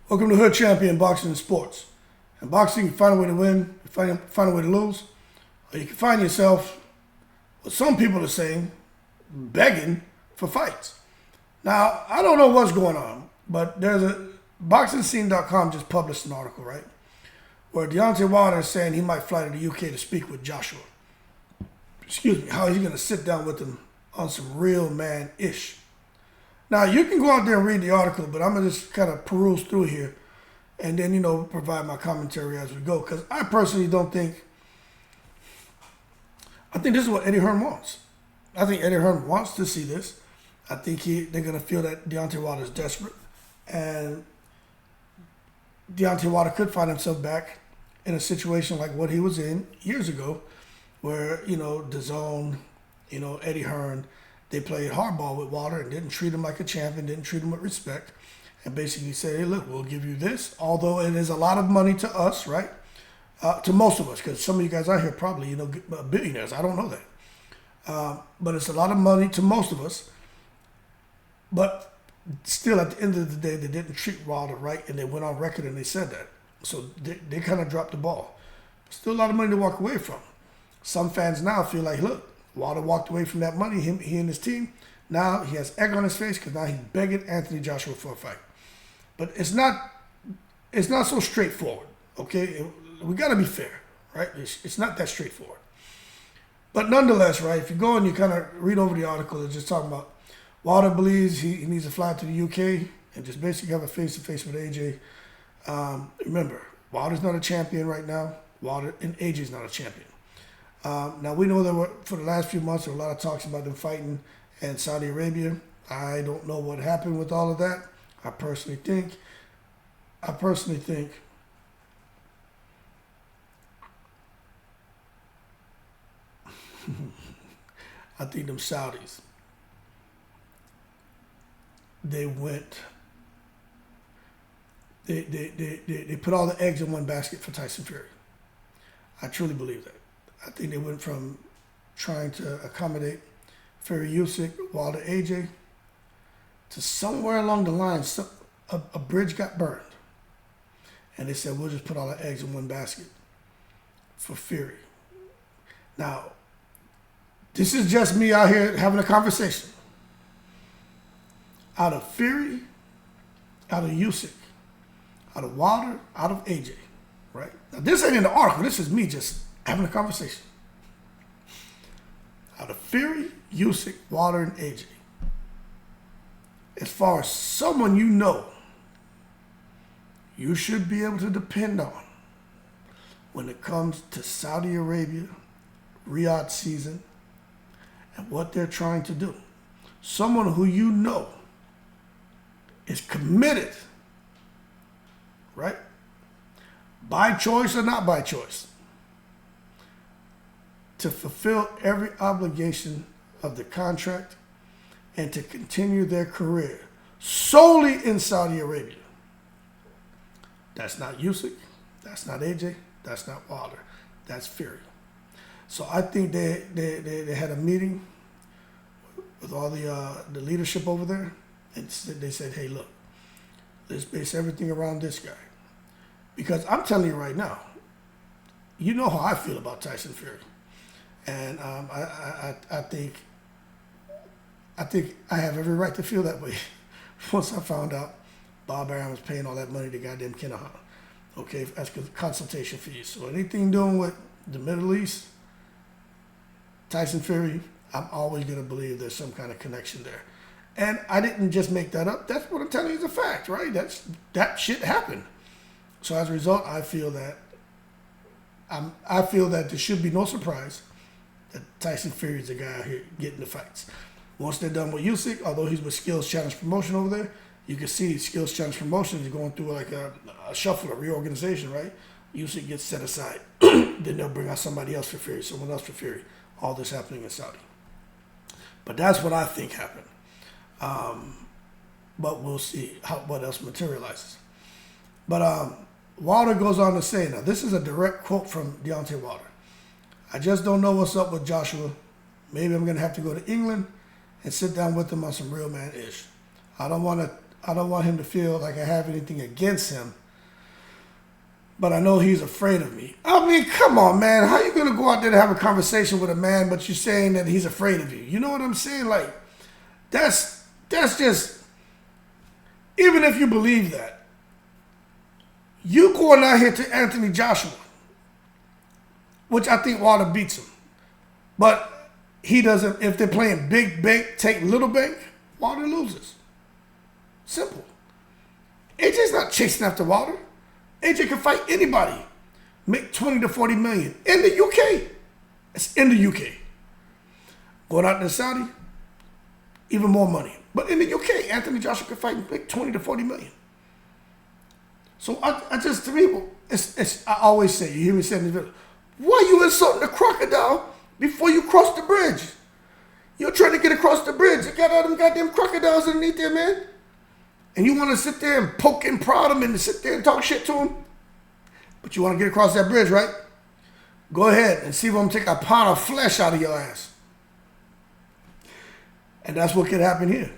Welcome to Hood Champion Boxing and Sports. In boxing, you find a way to win, you find a way to lose, or you can find yourself, what some people are saying, begging for fights. Now, I don't know what's going on, but there's a BoxingScene.com just published an article, right, where Deontay Wilder is saying he might fly to the UK to speak with Joshua. Excuse me, how he's going to sit down with him on some real man-ish. Now, you can go out there and read the article, but I'm going to just kind of peruse through here and then, provide my commentary as we go. Because I personally don't think, I think this is what Eddie Hearn wants. I think Eddie Hearn wants to see this. I think they're going to feel that Deontay Wilder is desperate. And Deontay Wilder could find himself back in a situation like what he was in years ago, where, DAZN, Eddie Hearn, they played hardball with Wilder and didn't treat him like a champion, didn't treat him with respect, and basically said, hey, look, we'll give you this, although it is a lot of money to us, right? To most of us, because some of you guys out here probably, billionaires. I don't know that. But it's a lot of money to most of us. But still, at the end of the day, they didn't treat Wilder right, and they went on record and they said that. So they kind of dropped the ball. Still a lot of money to walk away from. Some fans now feel like, look, Wilder walked away from that money, he and his team. Now he has egg on his face because now he's begging Anthony Joshua for a fight. But it's not so straightforward, okay? We got to be fair, right? It's not that straightforward. But nonetheless, right, if you go and you kind of read over the article, it's just talking about Wilder believes he needs to fly to the UK and just basically have a face-to-face with AJ. Remember, Wilder's not a champion right now. Wilder and AJ's not a champion. Now, we know that for the last few months, there were a lot of talks about them fighting in Saudi Arabia. I don't know what happened with all of that. I personally think I think them Saudis, they put all the eggs in one basket for Tyson Fury. I truly believe that. I think they went from trying to accommodate Fury Usyk, Wilder AJ, to somewhere along the line, a bridge got burned. And they said, we'll just put all our eggs in one basket for Fury. Now, this is just me out here having a conversation. Out of Fury, out of Usyk, out of Wilder, out of AJ, right? Now, this ain't in the article. This is me just having a conversation. Out of Fury, Usyk, Wilder, and AJ, as far as someone you should be able to depend on when it comes to Saudi Arabia, Riyadh season, and what they're trying to do. Someone who is committed, right? By choice or not by choice, to fulfill every obligation of the contract and to continue their career solely in Saudi Arabia. That's not Usyk, that's not AJ, that's not Wilder, that's Fury. So I think they had a meeting with all the leadership over there, and they said, hey, look, let's base everything around this guy. Because I'm telling you right now, you know how I feel about Tyson Fury. And I think I have every right to feel that way. Once I found out Bob Arum was paying all that money to goddamn Kinahan, okay, as consultation fees. So anything doing with the Middle East, Tyson Fury, I'm always going to believe there's some kind of connection there. And I didn't just make that up. That's what I'm telling you is a fact, right? That shit happened. So as a result, I feel that there should be no surprise that Tyson Fury is the guy out here getting the fights. Once they're done with Usyk, although he's with Skills Challenge Promotion over there, you can see Skills Challenge Promotion is going through like a shuffle, a reorganization, right? Usyk gets set aside. Then they'll bring out somebody else for Fury, someone else for Fury. All this happening in Saudi. But that's what I think happened. But we'll see what else materializes. But Wilder goes on to say, now this is a direct quote from Deontay Wilder. I just don't know what's up with Joshua. Maybe I'm going to have to go to England and sit down with him on some real man-ish. I don't want I don't want him to feel like I have anything against him. But I know he's afraid of me. I mean, come on, man. How you going to go out there to have a conversation with a man, but you're saying that he's afraid of you? You know what I'm saying? Like, that's just, even if you believe that, you going out here to Anthony Joshua, which I think Wilder beats him. But he doesn't, if they're playing big bank, take little bank, Wilder loses. Simple. AJ's not chasing after Wilder. AJ can fight anybody, make 20 to 40 million in the UK. It's in the UK. Going out to Saudi, even more money. But in the UK, Anthony Joshua can fight and make 20 to 40 million. So I just, to me, I always say, you hear me say in the video, why you insulting the crocodile before you cross the bridge? You're trying to get across the bridge. You got all them goddamn crocodiles underneath there, man. And you want to sit there and poke and prod him and sit there and talk shit to him? But you want to get across that bridge, right? Go ahead and see if I'm going to take a pound of flesh out of your ass. And that's what could happen here.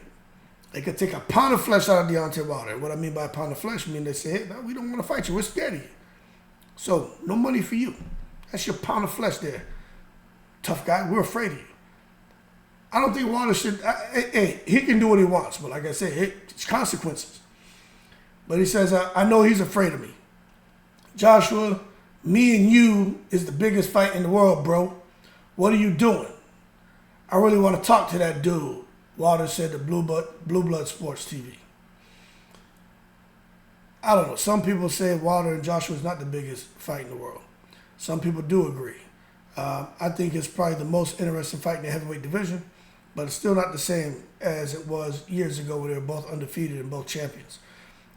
They could take a pound of flesh out of Deontay Wilder. What I mean by a pound of flesh, I mean they say, hey, no, we don't want to fight you. We're scared of you. So, no money for you. That's your pound of flesh there. Tough guy, we're afraid of you. I don't think Wilder should, hey, he can do what he wants, but like I said, it's consequences. But he says, I know he's afraid of me. Joshua, me and you is the biggest fight in the world, bro. What are you doing? I really want to talk to that dude, Wilder said to Blue Blood Sports TV. I don't know. Some people say Wilder and Joshua is not the biggest fight in the world. Some people do agree. I think it's probably the most interesting fight in the heavyweight division, but it's still not the same as it was years ago when they were both undefeated and both champions.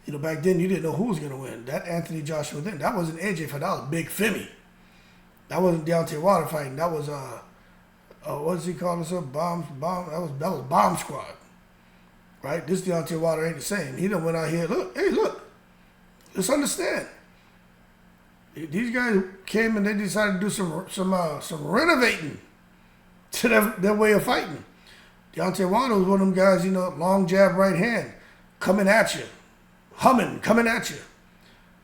You know, back then you didn't know who was going to win. That Anthony Joshua then, that wasn't AJ fight. That was Big Femi. That wasn't Deontay Wilder fighting. That was what does he call himself? Bomb. That was Bomb Squad, right? This Deontay Wilder ain't the same. He done went out here. Look. Let's understand. These guys came and they decided to do some renovating to their way of fighting. Deontay Wilder was one of them guys, you know, long jab, right hand, coming at you, coming at you.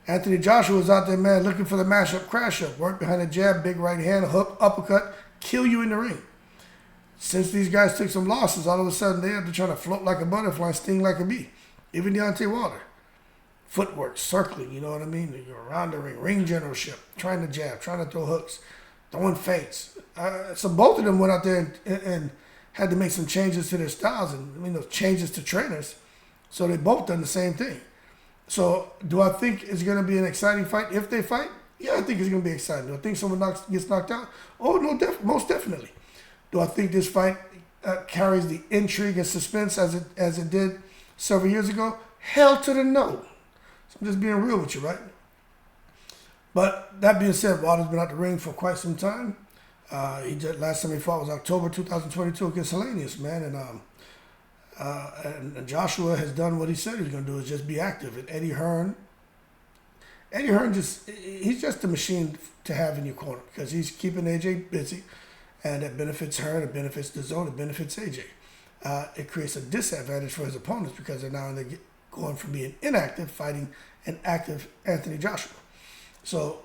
Anthony Joshua was out there, man, looking for the mashup, crash up, work behind the jab, big right hand, hook, uppercut, kill you in the ring. Since these guys took some losses, all of a sudden they're trying to float like a butterfly, sting like a bee. Even Deontay Wilder. Footwork, circling, you know what I mean? You're around the ring generalship, trying to jab, trying to throw hooks, throwing feints. So both of them went out there and had to make some changes to their styles and changes to trainers. So they both done the same thing. So do I think it's going to be an exciting fight if they fight? Yeah, I think it's going to be exciting. Do I think someone gets knocked out? Oh, no, most definitely. Do I think this fight carries the intrigue and suspense as it did several years ago? Hell to the no. So I'm just being real with you, right? But that being said, Wilder's been out the ring for quite some time. Last time he fought was October 2022 against Hellenius, man. And Joshua has done what he said he was going to do, is just be active. And Eddie Hearn he's just a machine to have in your corner because he's keeping AJ busy, and it benefits Hearn, it benefits the zone, it benefits AJ. It creates a disadvantage for his opponents because they're now going from being inactive, fighting an active Anthony Joshua. So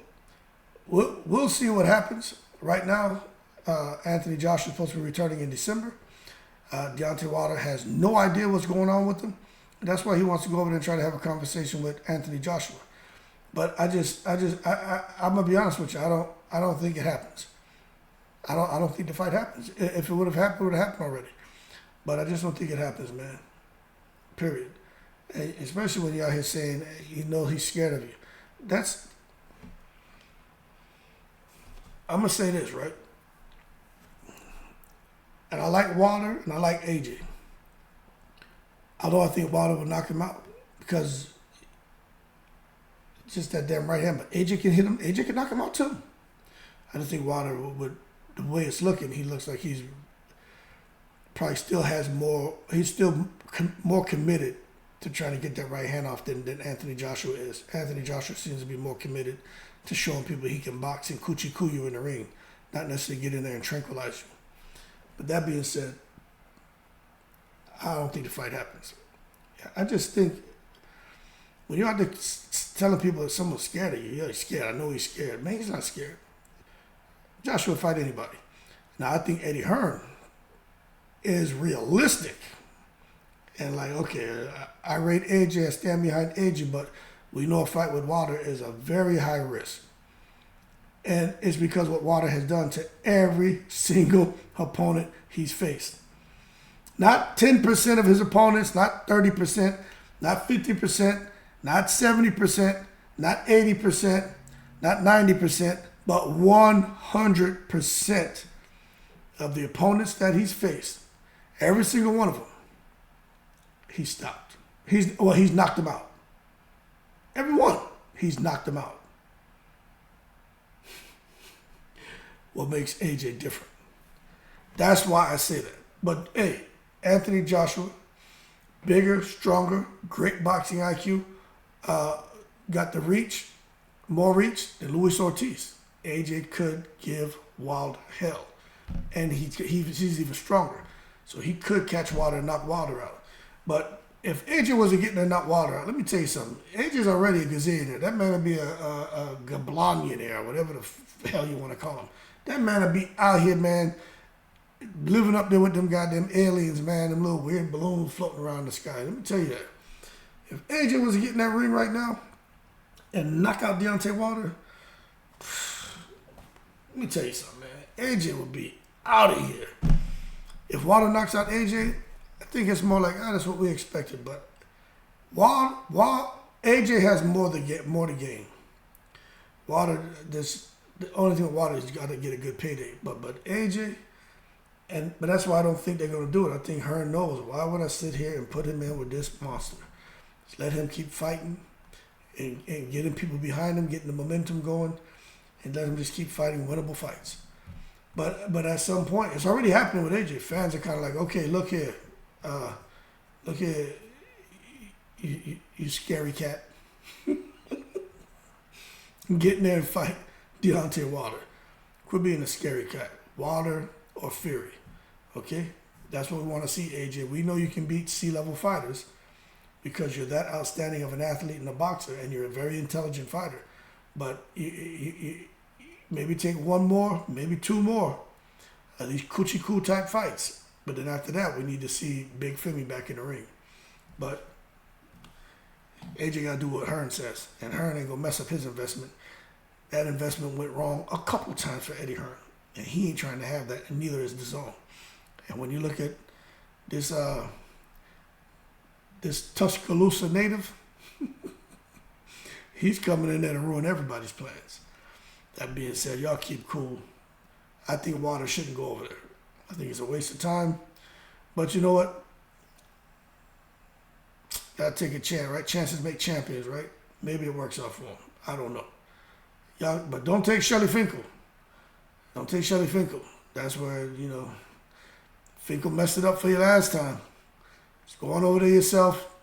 we'll see what happens. Right now, Anthony Joshua is supposed to be returning in December. Deontay Wilder has no idea what's going on with him. That's why he wants to go over there and try to have a conversation with Anthony Joshua. But I'm gonna be honest with you. I don't think it happens. I don't think the fight happens. If it would have happened, it would have happened already. But I just don't think it happens, man. Period. Especially when you're out here saying, he's scared of you. I'm going to say this, right? And I like Wilder and I like AJ. Although I think Wilder will knock him out because it's just that damn right hand. But AJ can hit him. AJ can knock him out too. I just think Wilder would, the way it's looking, he looks like he's probably still has more, he's still more committed to trying to get that right hand off than Anthony Joshua is. Anthony Joshua seems to be more committed to showing people he can box and coochie-coo you in the ring, not necessarily get in there and tranquilize you. But that being said, I don't think the fight happens. I just think when you're out there telling people that someone's scared of you, yeah, he's scared. I know he's scared. Man, he's not scared. Joshua will fight anybody. Now, I think Eddie Hearn is realistic. And like, okay, I rate AJ, I stand behind AJ, but we know a fight with Wilder is a very high risk. And it's because what Wilder has done to every single opponent he's faced. Not 10% of his opponents, not 30%, not 50%, not 70%, not 80%, not 90%, but 100% of the opponents that he's faced, every single one of them, he stopped. He's knocked them out. Every one, he's knocked them out. What makes AJ different? That's why I say that. But hey, Anthony Joshua, bigger, stronger, great boxing IQ, got the reach, more reach than Luis Ortiz. AJ could give Wilder hell, and he's even stronger, so he could catch Wilder and knock Wilder out. But if AJ wasn't getting to knock Wilder out, let me tell you something. AJ's already a gazillionaire. That man would be a gablonionaire, whatever the hell you want to call him. That man would be out here, man, living up there with them goddamn aliens, man, them little weird balloons floating around the sky. Let me tell you that. If AJ was getting that ring right now and knock out Deontay Wilder, let me tell you something, man. AJ would be out of here. If Wilder knocks out AJ, I think it's more like, that's what we expected. But AJ has more to gain. Wilder, the only thing with Wilder is you got to get a good payday. But AJ, but that's why I don't think they're going to do it. I think Hearn knows. Why would I sit here and put him in with this monster? Just let him keep fighting and getting people behind him, getting the momentum going, and let him just keep fighting winnable fights. But at some point, it's already happening with AJ. Fans are kind of like, okay, look here, you scary cat. Get in there and fight Deontay Wilder. Quit being a scary cat. Wilder or Fury. Okay? That's what we want to see, AJ. We know you can beat C-level fighters because you're that outstanding of an athlete and a boxer, and you're a very intelligent fighter. But you maybe take one more, maybe two more of these coochie-coo type fights. But then after that, we need to see Big Femi back in the ring. But AJ got to do what Hearn says, and Hearn ain't going to mess up his investment. That investment went wrong a couple times for Eddie Hearn, and he ain't trying to have that, and neither is DAZN. And when you look at this Tuscaloosa native, he's coming in there to ruin everybody's plans. That being said, y'all keep cool. I think Wilder shouldn't go over there. I think it's a waste of time. But you know what? Gotta take a chance, right? Chances make champions, right? Maybe it works out for him. I don't know. Y'all, but don't take Shelly Finkel. Don't take Shelly Finkel. That's where, Finkel messed it up for you last time. Just go on over there yourself.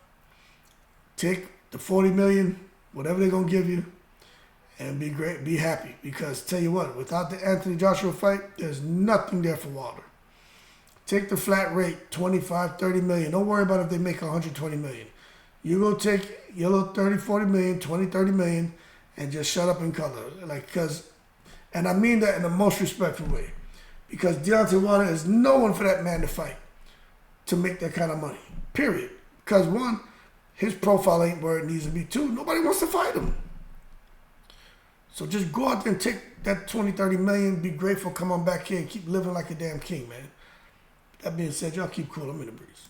Take the $40 million, whatever they're gonna give you, and be great, be happy. Because tell you what, without the Anthony Joshua fight, there's nothing there for Wilder. Take the flat rate, 25, 30 million. Don't worry about if they make 120 million. You go take your little 30, 40 million, 20, 30 million, and just shut up and color. And I mean that in the most respectful way. Because Deontay Wilder is no one for that man to fight to make that kind of money. Period. Because one, his profile ain't where it needs to be. Two, nobody wants to fight him. So just go out there and take that 20, 30 million, be grateful, come on back here and keep living like a damn king, man. That being said, y'all keep cool. I'm in the breeze.